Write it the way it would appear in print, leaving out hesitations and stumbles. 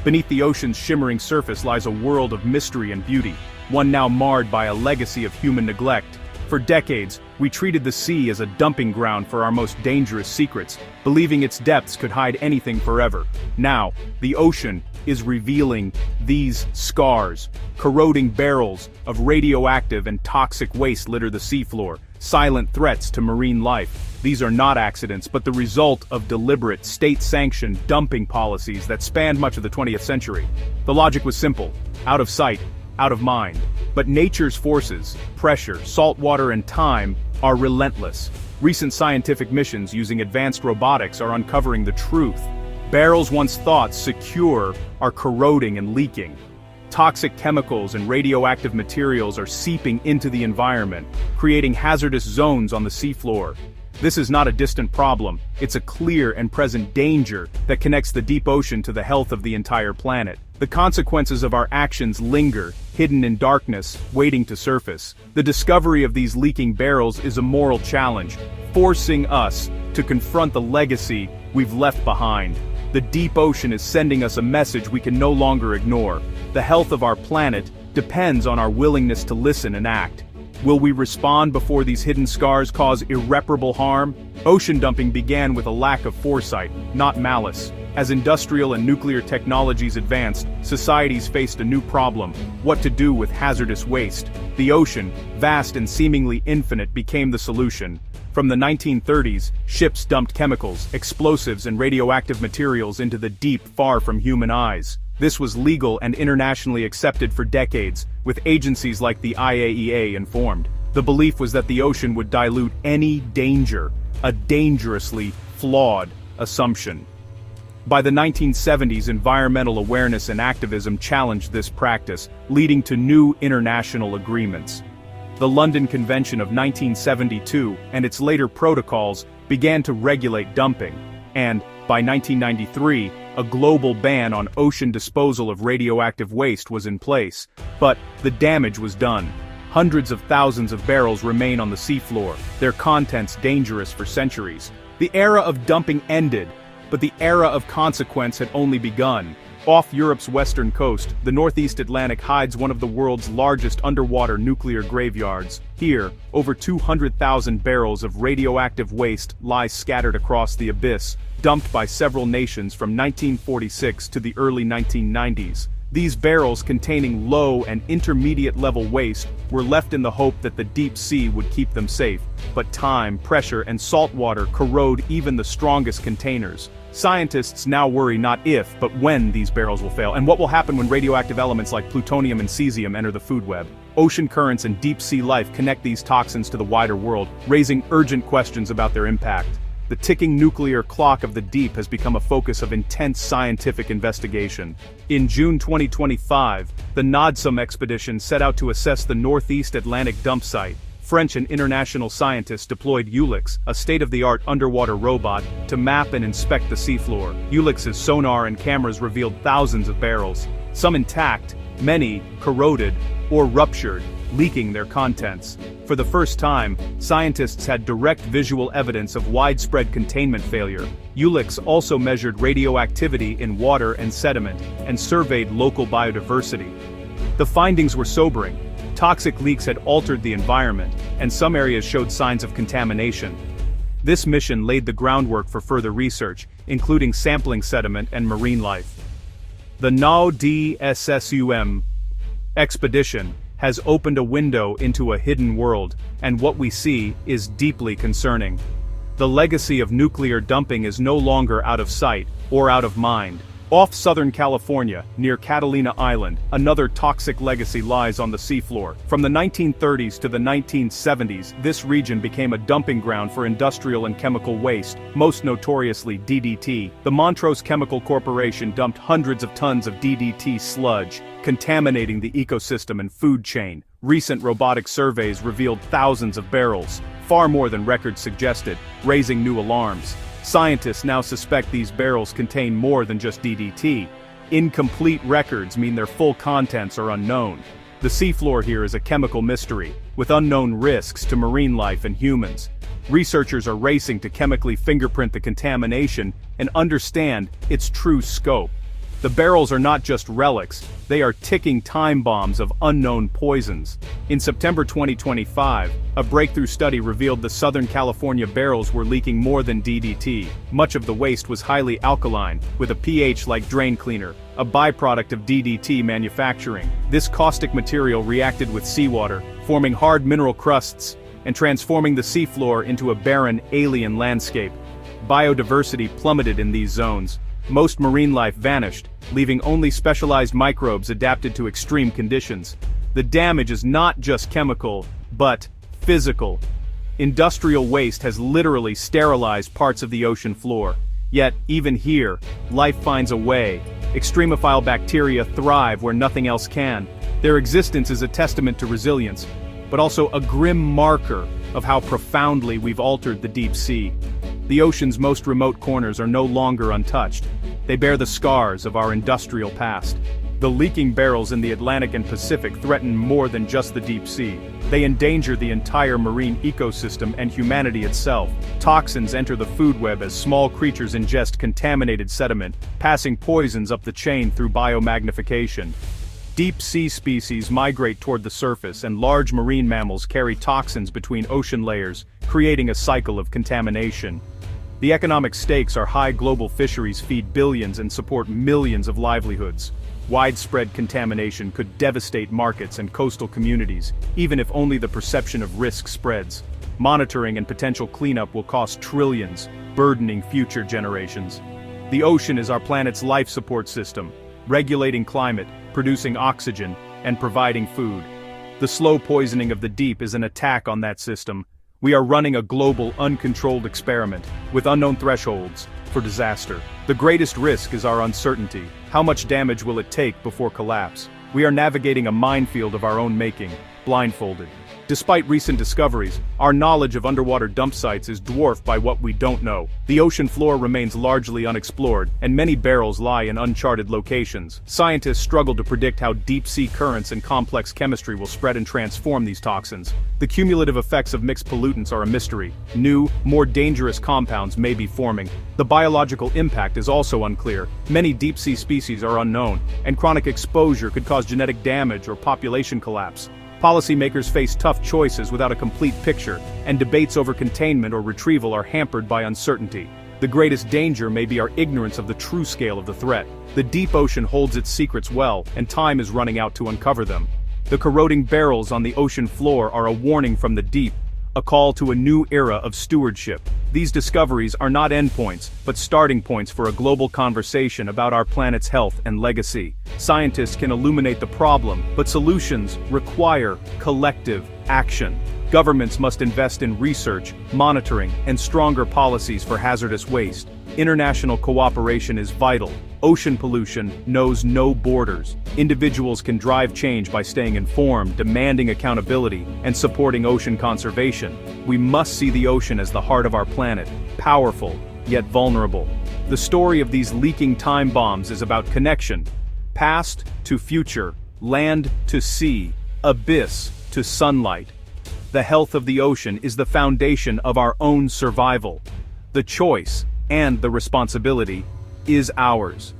Beneath the ocean's shimmering surface lies a world of mystery and beauty, one now marred by a legacy of human neglect. For decades, we treated the sea as a dumping ground for our most dangerous secrets, believing its depths could hide anything forever. Now, the ocean is revealing these scars. Corroding barrels of radioactive and toxic waste litter the seafloor, silent threats to marine life. These are not accidents, but the result of deliberate, state-sanctioned dumping policies that spanned much of the 20th century. The logic was simple: out of sight, out of mind. But nature's forces, pressure, salt water, and time, are relentless. Recent scientific missions using advanced robotics are uncovering the truth. Barrels once thought secure are corroding and leaking. Toxic chemicals and radioactive materials are seeping into the environment, creating hazardous zones on the seafloor. This is not a distant problem, it's a clear and present danger that connects the deep ocean to the health of the entire planet. The consequences of our actions linger, hidden in darkness, waiting to surface. The discovery of these leaking barrels is a moral challenge, forcing us to confront the legacy we've left behind. The deep ocean is sending us a message we can no longer ignore. The health of our planet depends on our willingness to listen and act. Will we respond before these hidden scars cause irreparable harm? Ocean dumping began with a lack of foresight, not malice. As industrial and nuclear technologies advanced, societies faced a new problem: what to do with hazardous waste. The ocean, vast and seemingly infinite, became the solution. From the 1930s, ships dumped chemicals, explosives, and radioactive materials into the deep far from human eyes. This was legal and internationally accepted for decades, with agencies like the IAEA informed. The belief was that the ocean would dilute any danger, a dangerously flawed assumption. By the 1970s, environmental awareness and activism challenged this practice, leading to new international agreements. The London Convention of 1972 and its later protocols began to regulate dumping, and, by 1993, a global ban on ocean disposal of radioactive waste was in place. But the damage was done. Hundreds of thousands of barrels remain on the seafloor, their contents dangerous for centuries. The era of dumping ended, but the era of consequence had only begun. Off Europe's western coast, the Northeast Atlantic hides one of the world's largest underwater nuclear graveyards. Here, over 200,000 barrels of radioactive waste lie scattered across the abyss, dumped by several nations from 1946 to the early 1990s. These barrels, containing low and intermediate level waste, were left in the hope that the deep sea would keep them safe. But time, pressure, and salt water corrode even the strongest containers. Scientists now worry not if, but when these barrels will fail, and what will happen when radioactive elements like plutonium and cesium enter the food web. Ocean currents and deep-sea life connect these toxins to the wider world, raising urgent questions about their impact. The ticking nuclear clock of the deep has become a focus of intense scientific investigation. In June 2025, the NODSUM expedition set out to assess the Northeast Atlantic dump site. French and international scientists deployed ULIX, a state-of-the-art underwater robot, to map and inspect the seafloor. ULIX's sonar and cameras revealed thousands of barrels, some intact, many corroded or ruptured, leaking their contents. For the first time, scientists had direct visual evidence of widespread containment failure. ULIX also measured radioactivity in water and sediment, and surveyed local biodiversity. The findings were sobering. Toxic leaks had altered the environment, and some areas showed signs of contamination. This mission laid the groundwork for further research, including sampling sediment and marine life. The NODSUM expedition has opened a window into a hidden world, and what we see is deeply concerning. The legacy of nuclear dumping is no longer out of sight or out of mind. Off Southern California, near Catalina Island, another toxic legacy lies on the seafloor. From the 1930s to the 1970s, this region became a dumping ground for industrial and chemical waste, most notoriously DDT. The Montrose Chemical Corporation dumped hundreds of tons of DDT sludge, contaminating the ecosystem and food chain. Recent robotic surveys revealed thousands of barrels, far more than records suggested, raising new alarms. Scientists now suspect these barrels contain more than just DDT. Incomplete records mean their full contents are unknown. The seafloor here is a chemical mystery, with unknown risks to marine life and humans. Researchers are racing to chemically fingerprint the contamination and understand its true scope. The barrels are not just relics, they are ticking time bombs of unknown poisons. In September 2025, a breakthrough study revealed the Southern California barrels were leaking more than DDT. Much of the waste was highly alkaline, with a pH like drain cleaner, a byproduct of DDT manufacturing. This caustic material reacted with seawater, forming hard mineral crusts, and transforming the seafloor into a barren, alien landscape. Biodiversity plummeted in these zones. Most marine life vanished, leaving only specialized microbes adapted to extreme conditions. The damage is not just chemical, but physical. Industrial waste has literally sterilized parts of the ocean floor. Yet, even here, life finds a way. Extremophile bacteria thrive where nothing else can. Their existence is a testament to resilience, but also a grim marker of how profoundly we've altered the deep sea. The ocean's most remote corners are no longer untouched. They bear the scars of our industrial past. The leaking barrels in the Atlantic and Pacific threaten more than just the deep sea. They endanger the entire marine ecosystem and humanity itself. Toxins enter the food web as small creatures ingest contaminated sediment, passing poisons up the chain through biomagnification. Deep sea species migrate toward the surface, and large marine mammals carry toxins between ocean layers, creating a cycle of contamination. The economic stakes are high. Global fisheries feed billions and support millions of livelihoods. Widespread contamination could devastate markets and coastal communities, even if only the perception of risk spreads. Monitoring and potential cleanup will cost trillions, burdening future generations. The ocean is our planet's life support system, regulating climate, producing oxygen, and providing food. The slow poisoning of the deep is an attack on that system. We are running a global, uncontrolled experiment, with unknown thresholds, for disaster. The greatest risk is our uncertainty. How much damage will it take before collapse? We are navigating a minefield of our own making, blindfolded. Despite recent discoveries, our knowledge of underwater dump sites is dwarfed by what we don't know. The ocean floor remains largely unexplored, and many barrels lie in uncharted locations. Scientists struggle to predict how deep-sea currents and complex chemistry will spread and transform these toxins. The cumulative effects of mixed pollutants are a mystery. New, more dangerous compounds may be forming. The biological impact is also unclear. Many deep-sea species are unknown, and chronic exposure could cause genetic damage or population collapse. Policymakers face tough choices without a complete picture, and debates over containment or retrieval are hampered by uncertainty. The greatest danger may be our ignorance of the true scale of the threat. The deep ocean holds its secrets well, and time is running out to uncover them. The corroding barrels on the ocean floor are a warning from the deep, a call to a new era of stewardship. These discoveries are not endpoints, but starting points for a global conversation about our planet's health and legacy. Scientists can illuminate the problem, but solutions require collective action. Governments must invest in research, monitoring, and stronger policies for hazardous waste. International cooperation is vital. Ocean pollution knows no borders. Individuals can drive change by staying informed, demanding accountability, and supporting ocean conservation. We must see the ocean as the heart of our planet, powerful, yet vulnerable. The story of these leaking time bombs is about connection. Past to future, land to sea, abyss to sunlight. The health of the ocean is the foundation of our own survival. The choice, and the responsibility, is ours.